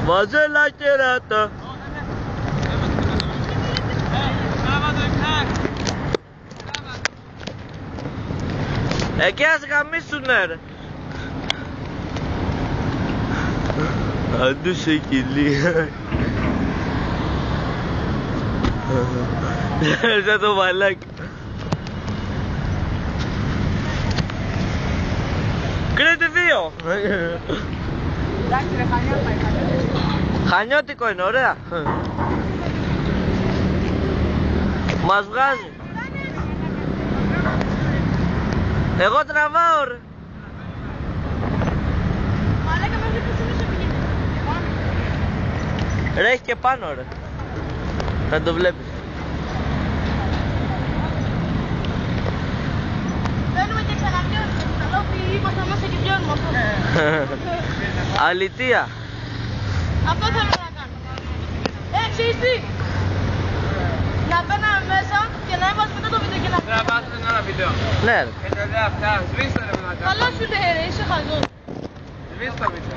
Μαζέλα κεράτα. Εκεί ας γαμίσουνε ρε. Αντού σε κοιλία. Σαν το μαλάκι. Κρήτη 2. Εντάξει ρε, Χανιώτικο είναι, ωραία. Μας βγάζει. Εγώ τραβάω ρε. Μαλάκα μέχρι που σήμερα σε πηγαίνει. Ρε έχει και πάνω ρε. Θα το βλέπεις. Μπαίνουμε και ξαναπιώνουμε. Καλό που είμαστε μέσα και πιώνουμε αυτό. Αλητία. Αυτό θέλω να κάνω. Ξέρεις τι. Να μπαίναμε μέσα και να είμαστε μετά το βίντεο και να... Τραβάσουμε ένα βίντεο. Ναι ρε. Και τα αυτά, σβήστε ρε μετά. Καλά σου λέει ρε, είσαι χαζός. Σβήστε το βίντεο.